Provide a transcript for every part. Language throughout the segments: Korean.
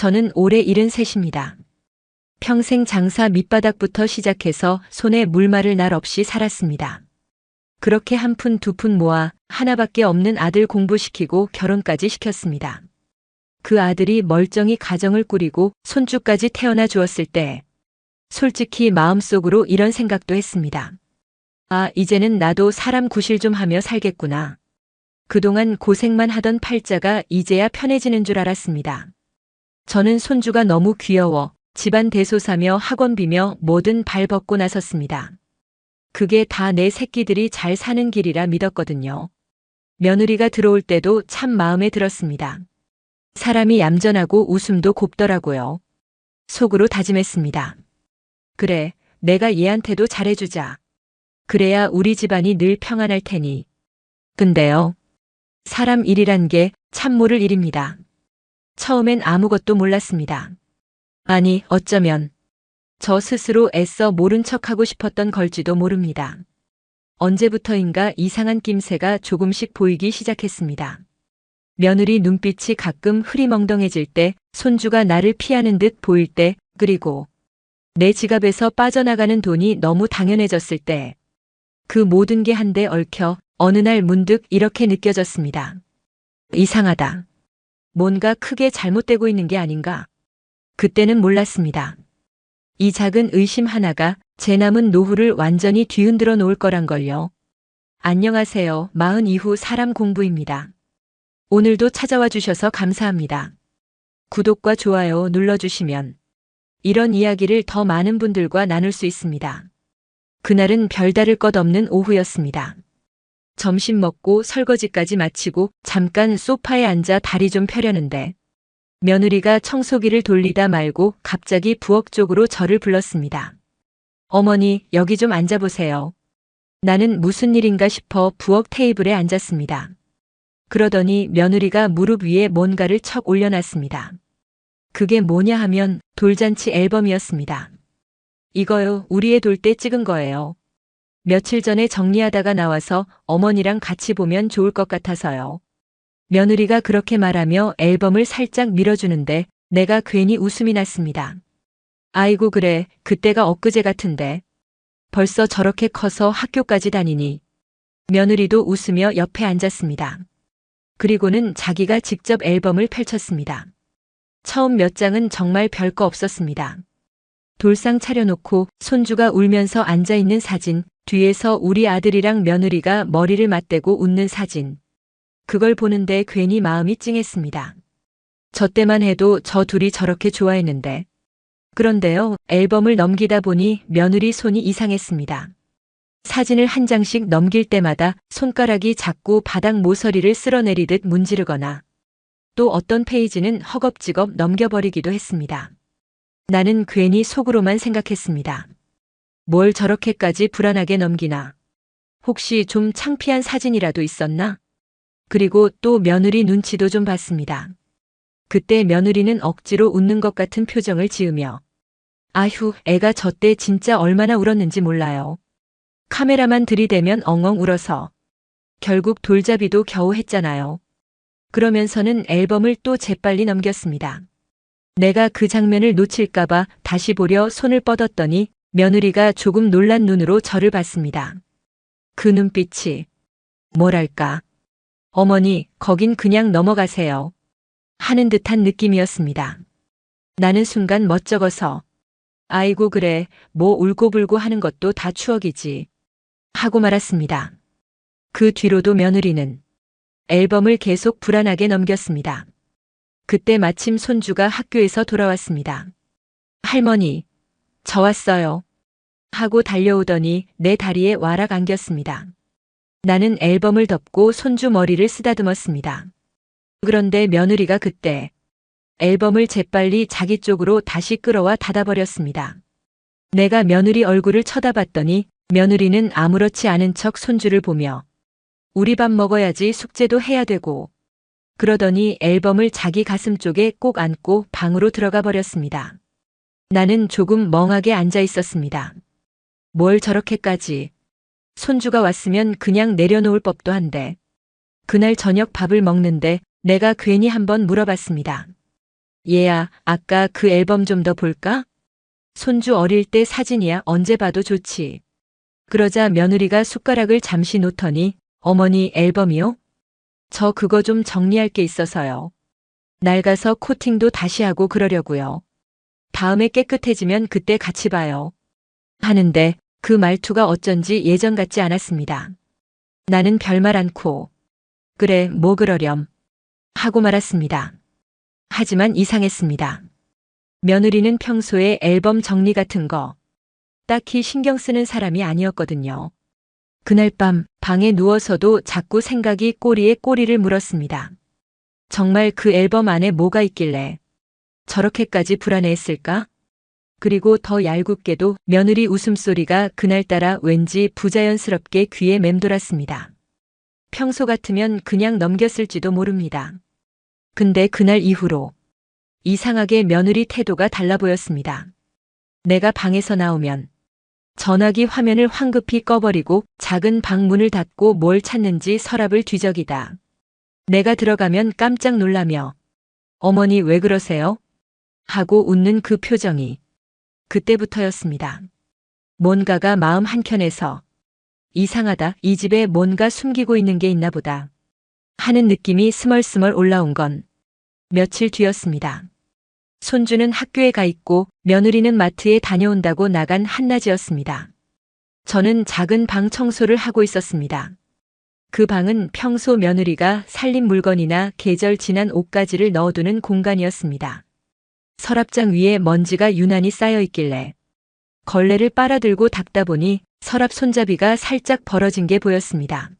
저는 올해 73입니다. 평생 장사 밑바닥부터 시작해서 손에 물 마를 날 없이 살았습니다. 그렇게 한 푼 두 푼 모아 하나밖에 없는 아들 공부시키고 결혼까지 시켰습니다. 그 아들이 멀쩡히 가정을 꾸리고 손주까지 태어나 주었을 때 솔직히 마음속으로 이런 생각도 했습니다. 아, 이제는 나도 사람 구실 좀 하며 살겠구나. 그동안 고생만 하던 팔자가 이제야 편해지는 줄 알았습니다. 저는 손주가 너무 귀여워 집안 대소사며 학원비며 뭐든 발벗고 나섰습니다. 그게 다 내 새끼들이 잘 사는 길이라 믿었거든요. 며느리가 들어올 때도 참 마음에 들었습니다. 사람이 얌전하고 웃음도 곱더라고요. 속으로 다짐했습니다. 그래, 내가 얘한테도 잘해주자. 그래야 우리 집안이 늘 평안할 테니. 근데요. 사람 일이란 게 참 모를 일입니다. 처음엔 아무것도 몰랐습니다. 아니, 어쩌면 저 스스로 애써 모른 척하고 싶었던 걸지도 모릅니다. 언제부터인가 이상한 낌새가 조금씩 보이기 시작했습니다. 며느리 눈빛이 가끔 흐리멍덩해질 때, 손주가 나를 피하는 듯 보일 때, 그리고 내 지갑에서 빠져나가는 돈이 너무 당연해졌을 때, 그 모든 게 한데 얽혀 어느 날 문득 이렇게 느껴졌습니다. 이상하다. 뭔가 크게 잘못되고 있는 게 아닌가. 그때는 몰랐습니다. 이 작은 의심 하나가 제 남은 노후를 완전히 뒤흔들어 놓을 거란 걸요. 안녕하세요. 40 이후 사람 공부입니다. 오늘도 찾아와 주셔서 감사합니다. 구독과 좋아요 눌러주시면 이런 이야기를 더 많은 분들과 나눌 수 있습니다. 그날은 별다를 것 없는 오후였습니다. 점심 먹고 설거지까지 마치고 잠깐 소파에 앉아 다리 좀 펴려는데 며느리가 청소기를 돌리다 말고 갑자기 부엌 쪽으로 저를 불렀습니다. 어머니, 여기 좀 앉아보세요. 나는 무슨 일인가 싶어 부엌 테이블에 앉았습니다. 그러더니 며느리가 무릎 위에 뭔가를 척 올려놨습니다. 그게 뭐냐 하면 돌잔치 앨범이었습니다. 이거요, 우리 애 돌 때 찍은 거예요. 며칠 전에 정리하다가 나와서 어머니랑 같이 보면 좋을 것 같아서요. 며느리가 그렇게 말하며 앨범을 살짝 밀어주는데 내가 괜히 웃음이 났습니다. 아이고 그래, 그때가 엊그제 같은데. 벌써 저렇게 커서 학교까지 다니니. 며느리도 웃으며 옆에 앉았습니다. 그리고는 자기가 직접 앨범을 펼쳤습니다. 처음 몇 장은 정말 별거 없었습니다. 돌상 차려놓고 손주가 울면서 앉아있는 사진, 뒤에서 우리 아들이랑 며느리가 머리를 맞대고 웃는 사진. 그걸 보는데 괜히 마음이 찡했습니다. 저 때만 해도 저 둘이 저렇게 좋아했는데. 그런데요, 앨범을 넘기다 보니 며느리 손이 이상했습니다. 사진을 한 장씩 넘길 때마다 손가락이 자꾸 바닥 모서리를 쓸어내리듯 문지르거나 또 어떤 페이지는 허겁지겁 넘겨버리기도 했습니다. 나는 괜히 속으로만 생각했습니다. 뭘 저렇게까지 불안하게 넘기나. 혹시 좀 창피한 사진이라도 있었나? 그리고 또 며느리 눈치도 좀 봤습니다. 그때 며느리는 억지로 웃는 것 같은 표정을 지으며 아휴, 애가 저 때 진짜 얼마나 울었는지 몰라요. 카메라만 들이대면 엉엉 울어서 결국 돌잡이도 겨우 했잖아요. 그러면서는 앨범을 또 재빨리 넘겼습니다. 내가 그 장면을 놓칠까봐 다시 보려 손을 뻗었더니 며느리가 조금 놀란 눈으로 저를 봤습니다. 그 눈빛이 뭐랄까. 어머니, 거긴 그냥 넘어가세요. 하는 듯한 느낌이었습니다. 나는 순간 멋쩍어서 아이고 그래, 뭐 울고불고 하는 것도 다 추억이지. 하고 말았습니다. 그 뒤로도 며느리는 앨범을 계속 불안하게 넘겼습니다. 그때 마침 손주가 학교에서 돌아왔습니다. 할머니, 저 왔어요. 하고 달려오더니 내 다리에 와락 안겼습니다. 나는 앨범을 덮고 손주 머리를 쓰다듬었습니다. 그런데 며느리가 그때 앨범을 재빨리 자기 쪽으로 다시 끌어와 닫아버렸습니다. 내가 며느리 얼굴을 쳐다봤더니 며느리는 아무렇지 않은 척 손주를 보며 우리 밥 먹어야지 숙제도 해야 되고 그러더니 앨범을 자기 가슴 쪽에 꼭 안고 방으로 들어가 버렸습니다. 나는 조금 멍하게 앉아 있었습니다. 뭘 저렇게까지. 손주가 왔으면 그냥 내려놓을 법도 한데. 그날 저녁 밥을 먹는데 내가 괜히 한번 물어봤습니다. 얘야, 아까 그 앨범 좀 더 볼까? 손주 어릴 때 사진이야 언제 봐도 좋지. 그러자 며느리가 숟가락을 잠시 놓더니 어머니 앨범이요? 저 그거 좀 정리할 게 있어서요. 낡아서 코팅도 다시 하고 그러려고요. 다음에 깨끗해지면 그때 같이 봐요. 하는데 그 말투가 어쩐지 예전 같지 않았습니다. 나는 별말 않고 그래 뭐 그러렴 하고 말았습니다. 하지만 이상했습니다. 며느리는 평소에 앨범 정리 같은 거 딱히 신경 쓰는 사람이 아니었거든요. 그날 밤 방에 누워서도 자꾸 생각이 꼬리에 꼬리를 물었습니다. 정말 그 앨범 안에 뭐가 있길래 저렇게까지 불안해했을까? 그리고 더 얄궂게도 며느리 웃음소리가 그날따라 왠지 부자연스럽게 귀에 맴돌았습니다. 평소 같으면 그냥 넘겼을지도 모릅니다. 근데 그날 이후로 이상하게 며느리 태도가 달라 보였습니다. 내가 방에서 나오면 전화기 화면을 황급히 꺼버리고 작은 방 문을 닫고 뭘 찾는지 서랍을 뒤적이다. 내가 들어가면 깜짝 놀라며 어머니 왜 그러세요? 하고 웃는 그 표정이 그때부터였습니다. 뭔가가 마음 한켠에서 이상하다, 이 집에 뭔가 숨기고 있는 게 있나 보다 하는 느낌이 스멀스멀 올라온 건 며칠 뒤였습니다. 손주는 학교에 가 있고 며느리는 마트에 다녀온다고 나간 한낮이었습니다. 저는 작은 방 청소를 하고 있었습니다. 그 방은 평소 며느리가 살림 물건이나 계절 지난 옷가지를 넣어두는 공간이었습니다. 서랍장 위에 먼지가 유난히 쌓여 있길래 걸레를 빨아들고 닦다 보니 서랍 손잡이가 살짝 벌어진 게 보였습니다.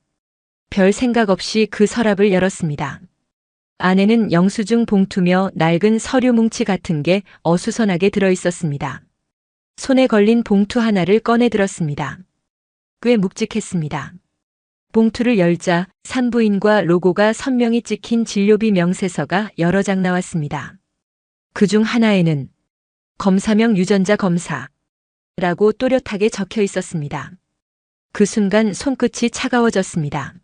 별 생각 없이 그 서랍을 열었습니다. 안에는 영수증 봉투며 낡은 서류 뭉치 같은 게 어수선하게 들어 있었습니다. 손에 걸린 봉투 하나를 꺼내 들었습니다. 꽤 묵직했습니다. 봉투를 열자 산부인과 로고가 선명히 찍힌 진료비 명세서가 여러 장 나왔습니다. 그중 하나에는 검사명 유전자 검사라고 또렷하게 적혀 있었습니다. 그 순간 손끝이 차가워졌습니다.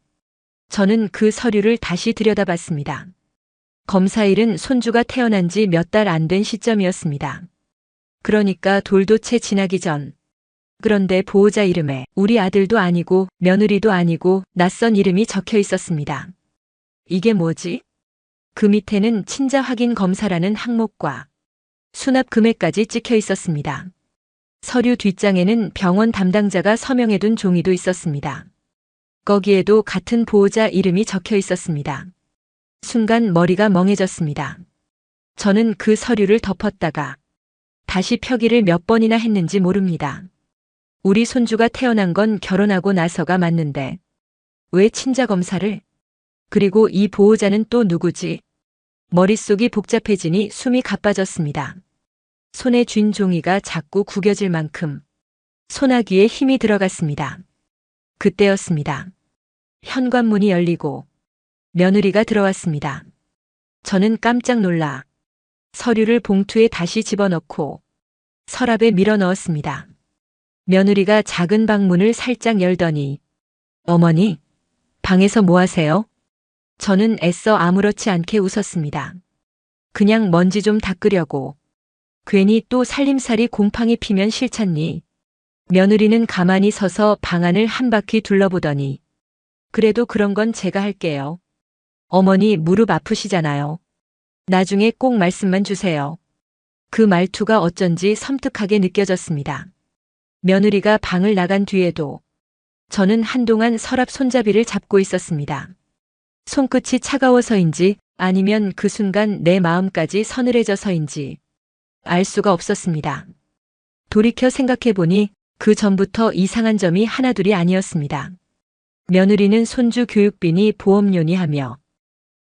저는 그 서류를 다시 들여다봤습니다. 검사일은 손주가 태어난 지 몇 달 안 된 시점이었습니다. 그러니까 돌도 채 지나기 전. 그런데 보호자 이름에 우리 아들도 아니고 며느리도 아니고 낯선 이름이 적혀 있었습니다. 이게 뭐지? 그 밑에는 친자 확인 검사라는 항목과 수납 금액까지 찍혀 있었습니다. 서류 뒷장에는 병원 담당자가 서명해둔 종이도 있었습니다. 거기에도 같은 보호자 이름이 적혀 있었습니다. 순간 머리가 멍해졌습니다. 저는 그 서류를 덮었다가 다시 펴기를 몇 번이나 했는지 모릅니다. 우리 손주가 태어난 건 결혼하고 나서가 맞는데 왜 친자 검사를? 그리고 이 보호자는 또 누구지? 머릿속이 복잡해지니 숨이 가빠졌습니다. 손에 쥔 종이가 자꾸 구겨질 만큼 소나기에 힘이 들어갔습니다. 그때였습니다. 현관문이 열리고 며느리가 들어왔습니다. 저는 깜짝 놀라 서류를 봉투에 다시 집어넣고 서랍에 밀어 넣었습니다. 며느리가 작은 방문을 살짝 열더니 어머니, 방에서 뭐 하세요? 저는 애써 아무렇지 않게 웃었습니다. 그냥 먼지 좀 닦으려고. 괜히 또 살림살이 곰팡이 피면 싫잖니. 며느리는 가만히 서서 방 안을 한 바퀴 둘러보더니 그래도 그런 건 제가 할게요. 어머니 무릎 아프시잖아요. 나중에 꼭 말씀만 주세요. 그 말투가 어쩐지 섬뜩하게 느껴졌습니다. 며느리가 방을 나간 뒤에도 저는 한동안 서랍 손잡이를 잡고 있었습니다. 손끝이 차가워서인지 아니면 그 순간 내 마음까지 서늘해져서인지 알 수가 없었습니다. 돌이켜 생각해보니 그 전부터 이상한 점이 하나둘이 아니었습니다. 며느리는 손주 교육비니 보험료니 하며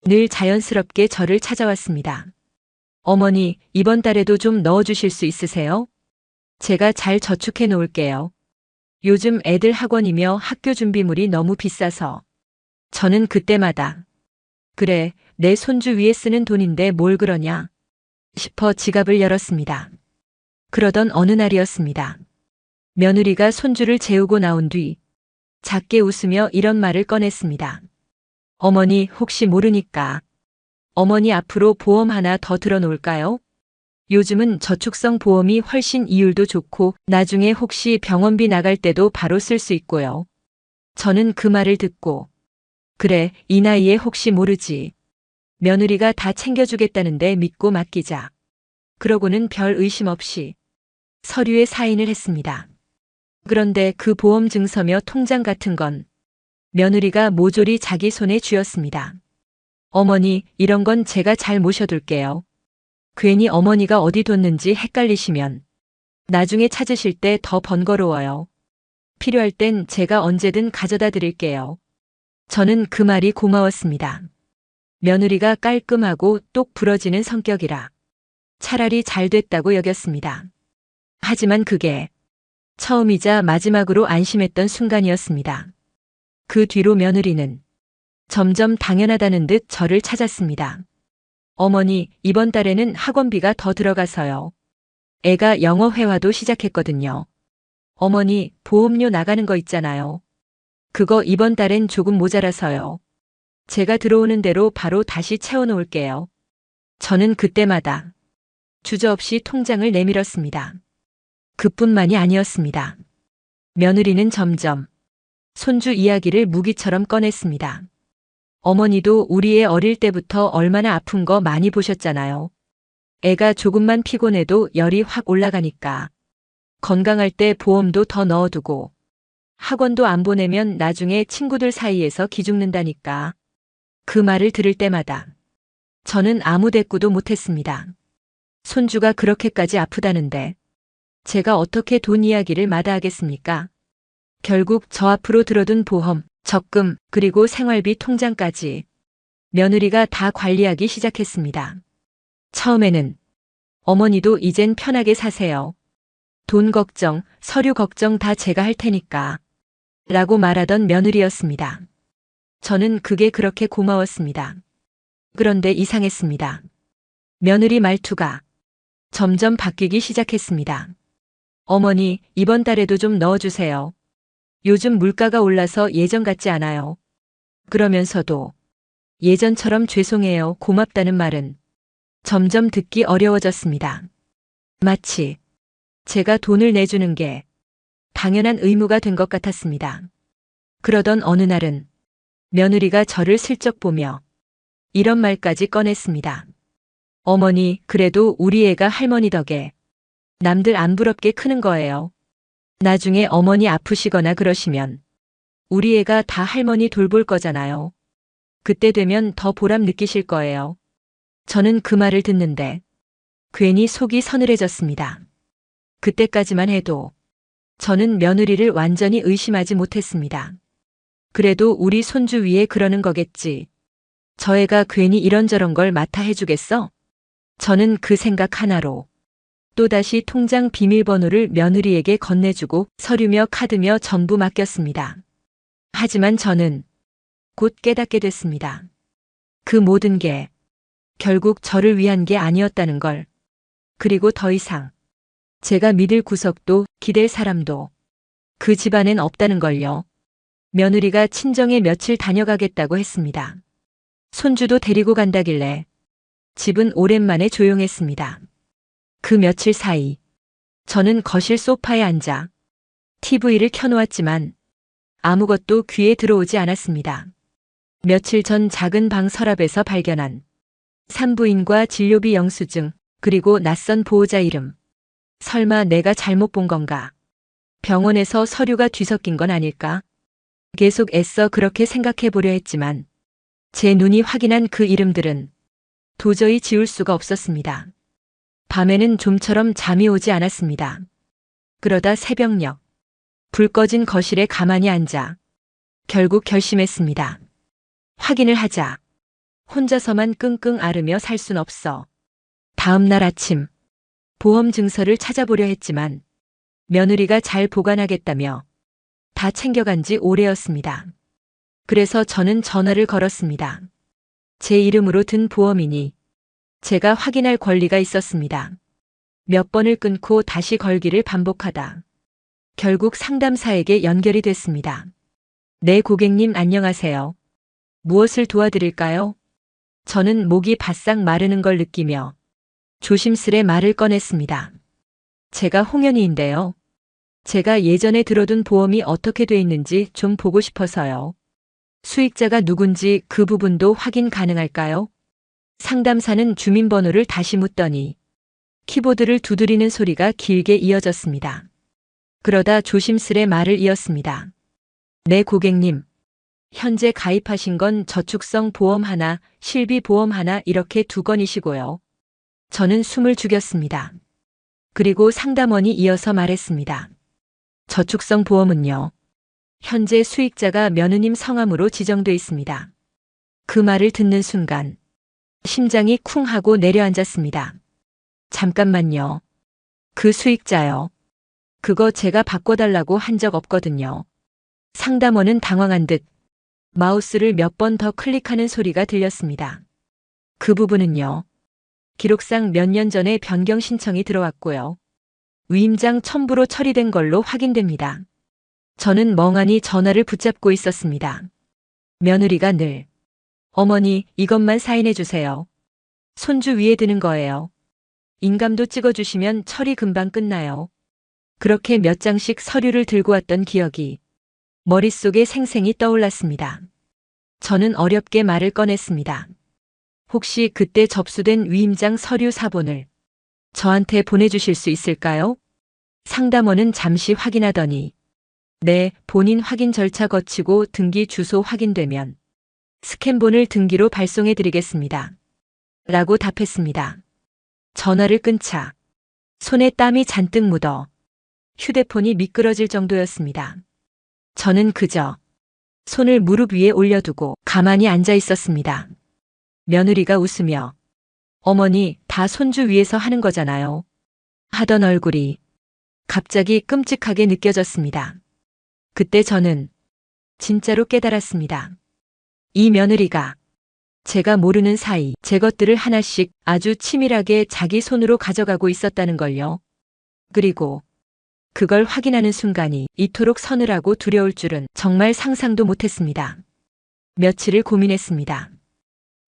늘 자연스럽게 저를 찾아왔습니다. 어머니, 이번 달에도 좀 넣어주실 수 있으세요? 제가 잘 저축해 놓을게요. 요즘 애들 학원이며 학교 준비물이 너무 비싸서. 저는 그때마다 그래, 내 손주 위에 쓰는 돈인데 뭘 그러냐 싶어 지갑을 열었습니다. 그러던 어느 날이었습니다. 며느리가 손주를 재우고 나온 뒤 작게 웃으며 이런 말을 꺼냈습니다. 어머니, 혹시 모르니까 어머니 앞으로 보험 하나 더 들어놓을까요? 요즘은 저축성 보험이 훨씬 이율도 좋고 나중에 혹시 병원비 나갈 때도 바로 쓸 수 있고요. 저는 그 말을 듣고 그래, 이 나이에 혹시 모르지. 며느리가 다 챙겨주겠다는데 믿고 맡기자. 그러고는 별 의심 없이 서류에 사인을 했습니다. 그런데 그 보험 증서며 통장 같은 건 며느리가 모조리 자기 손에 쥐었습니다. 어머니, 이런 건 제가 잘 모셔둘게요. 괜히 어머니가 어디 뒀는지 헷갈리시면 나중에 찾으실 때 더 번거로워요. 필요할 땐 제가 언제든 가져다 드릴게요. 저는 그 말이 고마웠습니다. 며느리가 깔끔하고 똑 부러지는 성격이라 차라리 잘 됐다고 여겼습니다. 하지만 그게 처음이자 마지막으로 안심했던 순간이었습니다. 그 뒤로 며느리는 점점 당연하다는 듯 저를 찾았습니다. 어머니, 이번 달에는 학원비가 더 들어가서요. 애가 영어 회화도 시작했거든요. 어머니, 보험료 나가는 거 있잖아요. 그거 이번 달엔 조금 모자라서요. 제가 들어오는 대로 바로 다시 채워놓을게요. 저는 그때마다 주저없이 통장을 내밀었습니다. 그뿐만이 아니었습니다. 며느리는 점점 손주 이야기를 무기처럼 꺼냈습니다. 어머니도 우리 애 어릴 때부터 얼마나 아픈 거 많이 보셨잖아요. 애가 조금만 피곤해도 열이 확 올라가니까 건강할 때 보험도 더 넣어두고 학원도 안 보내면 나중에 친구들 사이에서 기죽는다니까. 그 말을 들을 때마다 저는 아무 대꾸도 못했습니다. 손주가 그렇게까지 아프다는데 제가 어떻게 돈 이야기를 마다하겠습니까? 결국 저 앞으로 들어둔 보험, 적금, 그리고 생활비 통장까지 며느리가 다 관리하기 시작했습니다. 처음에는 어머니도 이젠 편하게 사세요. 돈 걱정, 서류 걱정 다 제가 할 테니까. 라고 말하던 며느리였습니다. 저는 그게 그렇게 고마웠습니다. 그런데 이상했습니다. 며느리 말투가 점점 바뀌기 시작했습니다. 어머니, 이번 달에도 좀 넣어주세요. 요즘 물가가 올라서 예전 같지 않아요. 그러면서도 예전처럼 죄송해요, 고맙다는 말은 점점 듣기 어려워졌습니다. 마치 제가 돈을 내주는 게 당연한 의무가 된 것 같았습니다. 그러던 어느 날은 며느리가 저를 슬쩍 보며 이런 말까지 꺼냈습니다. 어머니, 그래도 우리 애가 할머니 덕에 남들 안 부럽게 크는 거예요. 나중에 어머니 아프시거나 그러시면 우리 애가 다 할머니 돌볼 거잖아요. 그때 되면 더 보람 느끼실 거예요. 저는 그 말을 듣는데 괜히 속이 서늘해졌습니다. 그때까지만 해도 저는 며느리를 완전히 의심하지 못했습니다. 그래도 우리 손주 위에 그러는 거겠지. 저 애가 괜히 이런저런 걸 맡아 해주겠어? 저는 그 생각 하나로 또다시 통장 비밀번호를 며느리에게 건네주고 서류며 카드며 전부 맡겼습니다. 하지만 저는 곧 깨닫게 됐습니다. 그 모든 게 결국 저를 위한 게 아니었다는 걸. 그리고 더 이상 제가 믿을 구석도 기댈 사람도 그 집안엔 없다는 걸요. 며느리가 친정에 며칠 다녀가겠다고 했습니다. 손주도 데리고 간다길래 집은 오랜만에 조용했습니다. 그 며칠 사이 저는 거실 소파에 앉아 TV를 켜놓았지만 아무것도 귀에 들어오지 않았습니다. 며칠 전 작은 방 서랍에서 발견한 산부인과 진료비 영수증, 그리고 낯선 보호자 이름. 설마 내가 잘못 본 건가? 병원에서 서류가 뒤섞인 건 아닐까? 계속 애써 그렇게 생각해 보려 했지만 제 눈이 확인한 그 이름들은 도저히 지울 수가 없었습니다. 밤에는 좀처럼 잠이 오지 않았습니다. 그러다 새벽녘 불 꺼진 거실에 가만히 앉아 결국 결심했습니다. 확인을 하자. 혼자서만 끙끙 앓으며 살 순 없어. 다음 날 아침 보험 증서를 찾아보려 했지만 며느리가 잘 보관하겠다며 다 챙겨간 지 오래였습니다. 그래서 저는 전화를 걸었습니다. 제 이름으로 든 보험이니 제가 확인할 권리가 있었습니다. 몇 번을 끊고 다시 걸기를 반복하다 결국 상담사에게 연결이 됐습니다. 네, 고객님 안녕하세요. 무엇을 도와드릴까요? 저는 목이 바싹 마르는 걸 느끼며 조심스레 말을 꺼냈습니다. 제가 홍현희인데요. 제가 예전에 들어둔 보험이 어떻게 돼 있는지 좀 보고 싶어서요. 수익자가 누군지 그 부분도 확인 가능할까요? 상담사는 주민번호를 다시 묻더니 키보드를 두드리는 소리가 길게 이어졌습니다. 그러다 조심스레 말을 이었습니다. 네, 고객님. 현재 가입하신 건 저축성 보험 하나, 실비 보험 하나 이렇게 두 건이시고요. 저는 숨을 죽였습니다. 그리고 상담원이 이어서 말했습니다. 저축성 보험은요. 현재 수익자가 며느님 성함으로 지정돼 있습니다. 그 말을 듣는 순간 심장이 쿵 하고 내려앉았습니다. 잠깐만요. 그 수익자요. 그거 제가 바꿔달라고 한 적 없거든요. 상담원은 당황한 듯 마우스를 몇 번 더 클릭하는 소리가 들렸습니다. 그 부분은요. 기록상 몇 년 전에 변경 신청이 들어왔고요. 위임장 첨부로 처리된 걸로 확인됩니다. 저는 멍하니 전화를 붙잡고 있었습니다. 며느리가 늘 어머니 이것만 사인해 주세요. 손주 위에 드는 거예요. 인감도 찍어주시면 처리 금방 끝나요. 그렇게 몇 장씩 서류를 들고 왔던 기억이 머릿속에 생생히 떠올랐습니다. 저는 어렵게 말을 꺼냈습니다. 혹시 그때 접수된 위임장 서류 사본을 저한테 보내주실 수 있을까요? 상담원은 잠시 확인하더니 네, 본인 확인 절차 거치고 등기 주소 확인되면 스캔본을 등기로 발송해 드리겠습니다. 라고 답했습니다. 전화를 끊자 손에 땀이 잔뜩 묻어 휴대폰이 미끄러질 정도였습니다. 저는 그저 손을 무릎 위에 올려두고 가만히 앉아 있었습니다. 며느리가 웃으며 어머니 다 손주 위에서 하는 거잖아요. 하던 얼굴이 갑자기 끔찍하게 느껴졌습니다. 그때 저는 진짜로 깨달았습니다. 이 며느리가 제가 모르는 사이 제 것들을 하나씩 아주 치밀하게 자기 손으로 가져가고 있었다는 걸요. 그리고 그걸 확인하는 순간이 이토록 서늘하고 두려울 줄은 정말 상상도 못했습니다. 며칠을 고민했습니다.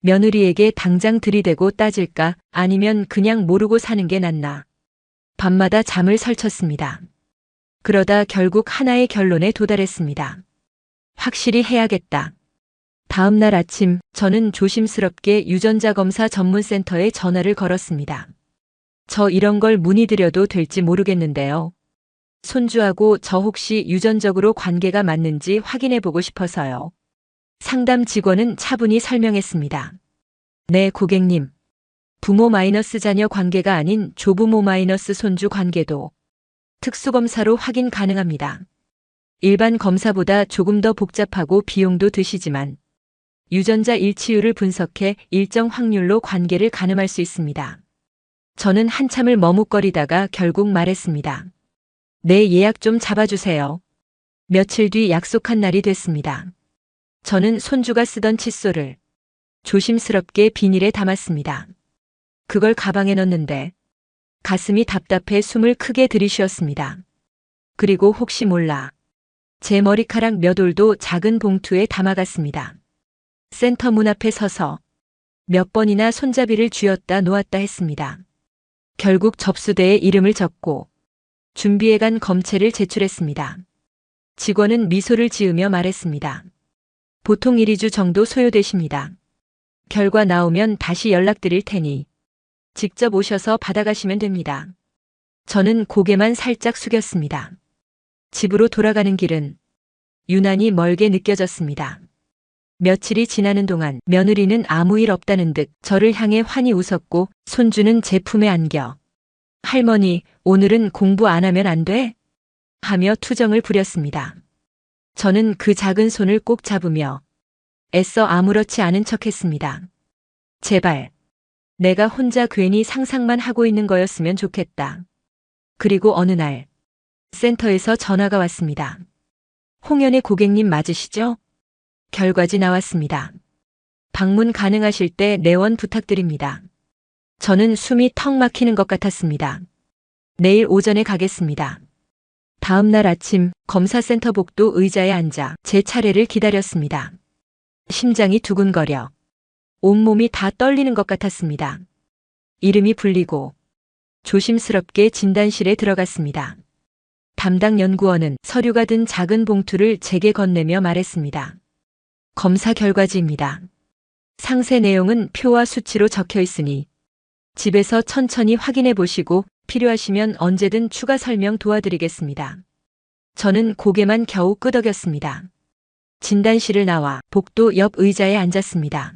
며느리에게 당장 들이대고 따질까 아니면 그냥 모르고 사는 게 낫나. 밤마다 잠을 설쳤습니다. 그러다 결국 하나의 결론에 도달했습니다. 확실히 해야겠다. 다음 날 아침 저는 조심스럽게 유전자 검사 전문센터에 전화를 걸었습니다. 저 이런 걸 문의드려도 될지 모르겠는데요. 손주하고 저 혹시 유전적으로 관계가 맞는지 확인해보고 싶어서요. 상담 직원은 차분히 설명했습니다. 네, 고객님. 부모 마이너스 자녀 관계가 아닌 조부모 마이너스 손주 관계도 특수검사로 확인 가능합니다. 일반 검사보다 조금 더 복잡하고 비용도 드시지만 유전자 일치율을 분석해 일정 확률로 관계를 가늠할 수 있습니다. 저는 한참을 머뭇거리다가 결국 말했습니다. 네, 예약 좀 잡아주세요. 며칠 뒤 약속한 날이 됐습니다. 저는 손주가 쓰던 칫솔을 조심스럽게 비닐에 담았습니다. 그걸 가방에 넣었는데 가슴이 답답해 숨을 크게 들이쉬었습니다. 그리고 혹시 몰라 제 머리카락 몇 올도 작은 봉투에 담아갔습니다. 센터 문 앞에 서서 몇 번이나 손잡이를 쥐었다 놓았다 했습니다. 결국 접수대에 이름을 적고 준비해간 검체를 제출했습니다. 직원은 미소를 지으며 말했습니다. 보통 1~2주 정도 소요되십니다. 결과 나오면 다시 연락드릴 테니 직접 오셔서 받아가시면 됩니다. 저는 고개만 살짝 숙였습니다. 집으로 돌아가는 길은 유난히 멀게 느껴졌습니다. 며칠이 지나는 동안 며느리는 아무 일 없다는 듯 저를 향해 환히 웃었고 손주는 제 품에 안겨 할머니, 오늘은 공부 안 하면 안 돼? 하며 투정을 부렸습니다. 저는 그 작은 손을 꼭 잡으며 애써 아무렇지 않은 척했습니다. 제발, 내가 혼자 괜히 상상만 하고 있는 거였으면 좋겠다. 그리고 어느 날 센터에서 전화가 왔습니다. 홍연의 고객님 맞으시죠? 결과지 나왔습니다. 방문 가능하실 때 내원 부탁드립니다. 저는 숨이 턱 막히는 것 같았습니다. 내일 오전에 가겠습니다. 다음 날 아침 검사센터 복도 의자에 앉아 제 차례를 기다렸습니다. 심장이 두근거려 온몸이 다 떨리는 것 같았습니다. 이름이 불리고 조심스럽게 진단실에 들어갔습니다. 담당 연구원은 서류가 든 작은 봉투를 제게 건네며 말했습니다. 검사 결과지입니다. 상세 내용은 표와 수치로 적혀 있으니 집에서 천천히 확인해 보시고 필요하시면 언제든 추가 설명 도와드리겠습니다. 저는 고개만 겨우 끄덕였습니다. 진단실을 나와 복도 옆 의자에 앉았습니다.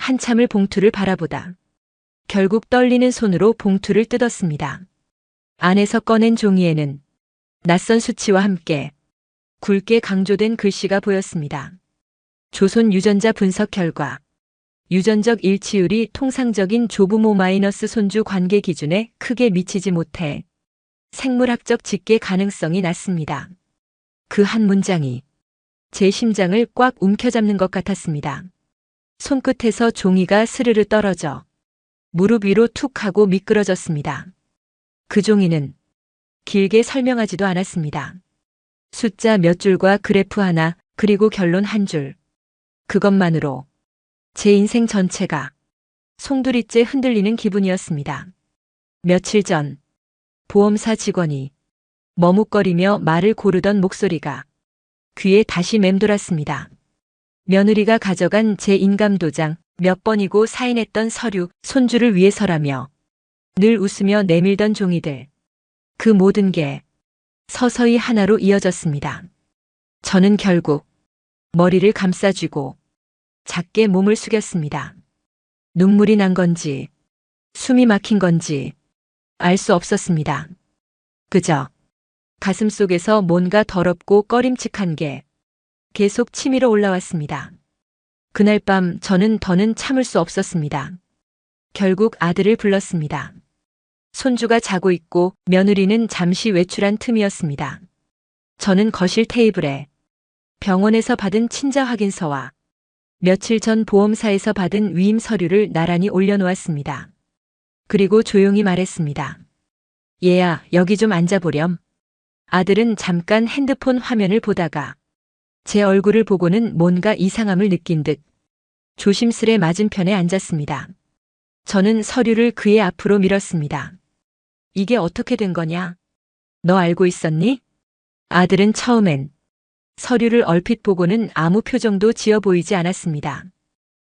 한참을 봉투를 바라보다 결국 떨리는 손으로 봉투를 뜯었습니다. 안에서 꺼낸 종이에는 낯선 수치와 함께 굵게 강조된 글씨가 보였습니다. 조선 유전자 분석 결과 유전적 일치율이 통상적인 조부모 마이너스 손주 관계 기준에 크게 미치지 못해 생물학적 직계 가능성이 낮습니다. 그 한 문장이 제 심장을 꽉 움켜잡는 것 같았습니다. 손끝에서 종이가 스르르 떨어져 무릎 위로 툭 하고 미끄러졌습니다. 그 종이는 길게 설명하지도 않았습니다. 숫자 몇 줄과 그래프 하나, 그리고 결론 한 줄. 그것만으로 제 인생 전체가 송두리째 흔들리는 기분이었습니다. 며칠 전 보험사 직원이 머뭇거리며 말을 고르던 목소리가 귀에 다시 맴돌았습니다. 며느리가 가져간 제 인감도장, 몇 번이고 사인했던 서류, 손주를 위해서라며 늘 웃으며 내밀던 종이들. 그 모든 게 서서히 하나로 이어졌습니다. 저는 결국 머리를 감싸쥐고 작게 몸을 숙였습니다. 눈물이 난 건지 숨이 막힌 건지 알 수 없었습니다. 그저 가슴 속에서 뭔가 더럽고 꺼림칙한 게 계속 치밀어 올라왔습니다. 그날 밤 저는 더는 참을 수 없었습니다. 결국 아들을 불렀습니다. 손주가 자고 있고 며느리는 잠시 외출한 틈이었습니다. 저는 거실 테이블에 병원에서 받은 친자 확인서와 며칠 전 보험사에서 받은 위임 서류를 나란히 올려놓았습니다. 그리고 조용히 말했습니다. 얘야, 여기 좀 앉아보렴. 아들은 잠깐 핸드폰 화면을 보다가 제 얼굴을 보고는 뭔가 이상함을 느낀 듯 조심스레 맞은편에 앉았습니다. 저는 서류를 그의 앞으로 밀었습니다. 이게 어떻게 된 거냐? 너 알고 있었니? 아들은 처음엔 서류를 얼핏 보고는 아무 표정도 지어 보이지 않았습니다.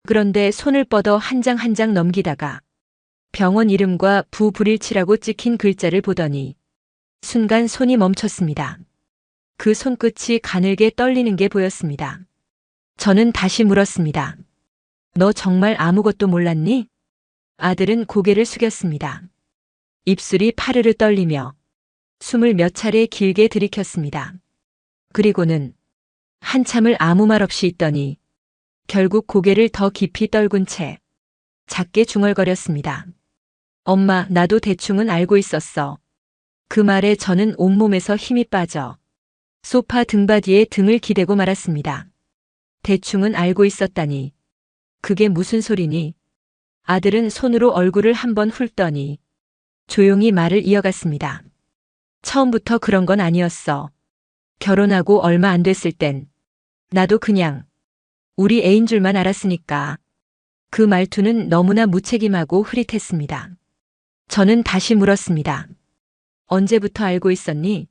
그런데 손을 뻗어 한 장 한 장 넘기다가 병원 이름과 부불일치라고 찍힌 글자를 보더니 순간 손이 멈췄습니다. 그 손끝이 가늘게 떨리는 게 보였습니다. 저는 다시 물었습니다. 너 정말 아무것도 몰랐니? 아들은 고개를 숙였습니다. 입술이 파르르 떨리며 숨을 몇 차례 길게 들이켰습니다. 그리고는 한참을 아무 말 없이 있더니 결국 고개를 더 깊이 떨군 채 작게 중얼거렸습니다. 엄마, 나도 대충은 알고 있었어. 그 말에 저는 온몸에서 힘이 빠져 소파 등받이에 등을 기대고 말았습니다. 대충은 알고 있었다니. 그게 무슨 소리니? 아들은 손으로 얼굴을 한번 훑더니 조용히 말을 이어갔습니다. 처음부터 그런 건 아니었어. 결혼하고 얼마 안 됐을 땐 나도 그냥 우리 애인 줄만 알았으니까. 그 말투는 너무나 무책임하고 흐릿했습니다. 저는 다시 물었습니다. 언제부터 알고 있었니?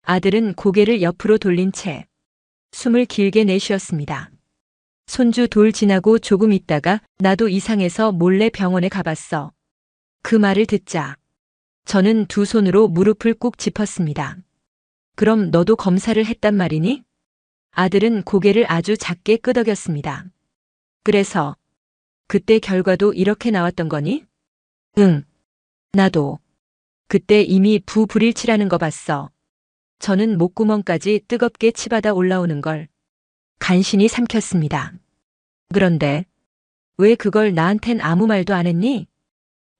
아들은 고개를 옆으로 돌린 채 숨을 길게 내쉬었습니다. 손주 돌 지나고 조금 있다가 나도 이상해서 몰래 병원에 가봤어. 그 말을 듣자 저는 두 손으로 무릎을 꾹 짚었습니다. 그럼 너도 검사를 했단 말이니? 아들은 고개를 아주 작게 끄덕였습니다. 그래서 그때 결과도 이렇게 나왔던 거니? 응. 나도. 그때 이미 부불일치라는 거 봤어. 저는 목구멍까지 뜨겁게 치받아 올라오는 걸 간신히 삼켰습니다. 그런데 왜 그걸 나한텐 아무 말도 안 했니?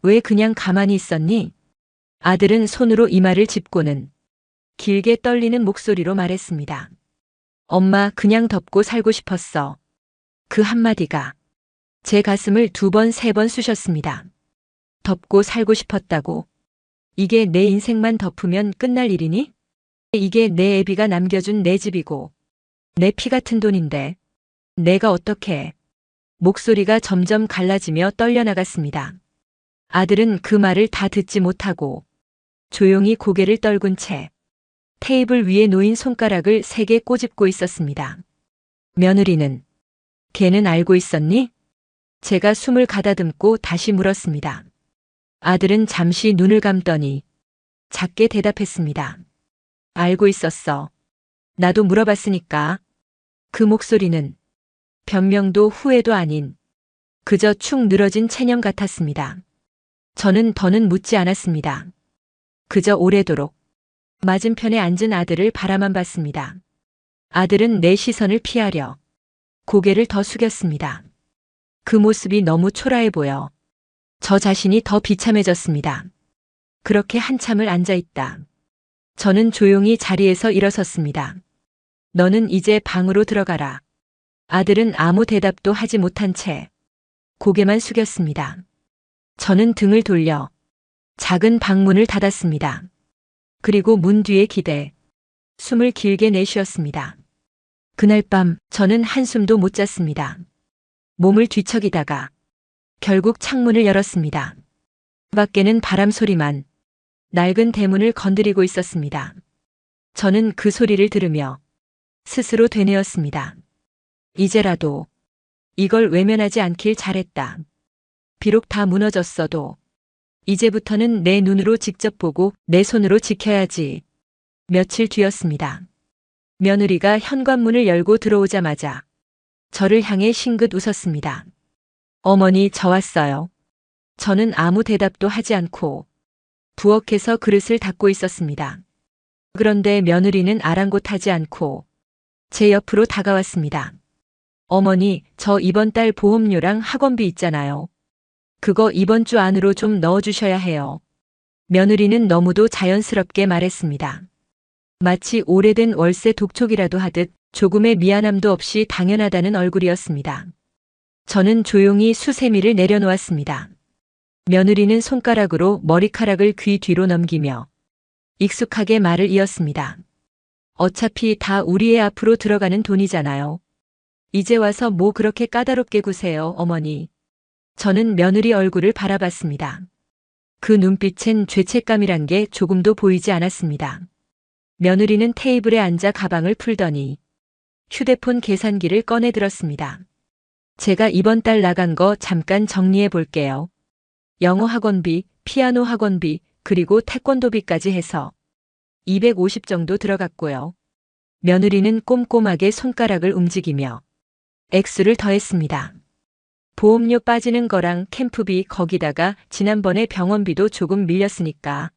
왜 그냥 가만히 있었니? 아들은 손으로 이마를 짚고는 길게 떨리는 목소리로 말했습니다. 엄마, 그냥 덮고 살고 싶었어. 그 한마디가 제 가슴을 2번, 3번 쑤셨습니다. 덮고 살고 싶었다고. 이게 내 인생만 덮으면 끝날 일이니? 이게 내 애비가 남겨준 내 집이고 내 피 같은 돈인데 내가 어떻게 목소리가 점점 갈라지며 떨려나갔습니다. 아들은 그 말을 다 듣지 못하고 조용히 고개를 떨군 채 테이블 위에 놓인 손가락을 세게 꼬집고 있었습니다. 며느리는 걔는 알고 있었니? 제가 숨을 가다듬고 다시 물었습니다. 아들은 잠시 눈을 감더니 작게 대답했습니다. 알고 있었어. 나도 물어봤으니까. 그 목소리는 변명도 후회도 아닌 그저 축 늘어진 체념 같았습니다. 저는 더는 묻지 않았습니다. 그저 오래도록 맞은편에 앉은 아들을 바라만 봤습니다. 아들은 내 시선을 피하려 고개를 더 숙였습니다. 그 모습이 너무 초라해 보여 저 자신이 더 비참해졌습니다. 그렇게 한참을 앉아있다. 저는 조용히 자리에서 일어섰습니다. 너는 이제 방으로 들어가라. 아들은 아무 대답도 하지 못한 채 고개만 숙였습니다. 저는 등을 돌려 작은 방문을 닫았습니다. 그리고 문 뒤에 기대 숨을 길게 내쉬었습니다. 그날 밤 저는 한숨도 못 잤습니다. 몸을 뒤척이다가 결국 창문을 열었습니다. 밖에는 바람 소리만 낡은 대문을 건드리고 있었습니다. 저는 그 소리를 들으며 스스로 되뇌었습니다. 이제라도 이걸 외면하지 않길 잘했다. 비록 다 무너졌어도 이제부터는 내 눈으로 직접 보고 내 손으로 지켜야지. 며칠 뒤였습니다. 며느리가 현관문을 열고 들어오자마자 저를 향해 싱긋 웃었습니다. 어머니, 저 왔어요. 저는 아무 대답도 하지 않고 부엌에서 그릇을 닦고 있었습니다. 그런데 며느리는 아랑곳하지 않고 제 옆으로 다가왔습니다. 어머니, 저 이번 달 보험료랑 학원비 있잖아요. 그거 이번 주 안으로 좀 넣어주셔야 해요. 며느리는 너무도 자연스럽게 말했습니다. 마치 오래된 월세 독촉이라도 하듯 조금의 미안함도 없이 당연하다는 얼굴이었습니다. 저는 조용히 수세미를 내려놓았습니다. 며느리는 손가락으로 머리카락을 귀 뒤로 넘기며 익숙하게 말을 이었습니다. 어차피 다 우리 애 앞으로 들어가는 돈이잖아요. 이제 와서 뭐 그렇게 까다롭게 구세요, 어머니. 저는 며느리 얼굴을 바라봤습니다. 그 눈빛엔 죄책감이란 게 조금도 보이지 않았습니다. 며느리는 테이블에 앉아 가방을 풀더니 휴대폰 계산기를 꺼내 들었습니다. 제가 이번 달 나간 거 잠깐 정리해 볼게요. 영어 학원비, 피아노 학원비, 그리고 태권도비까지 해서 250 정도 들어갔고요. 며느리는 꼼꼼하게 손가락을 움직이며 액수를 더했습니다. 보험료 빠지는 거랑 캠프비 거기다가 지난번에 병원비도 조금 밀렸으니까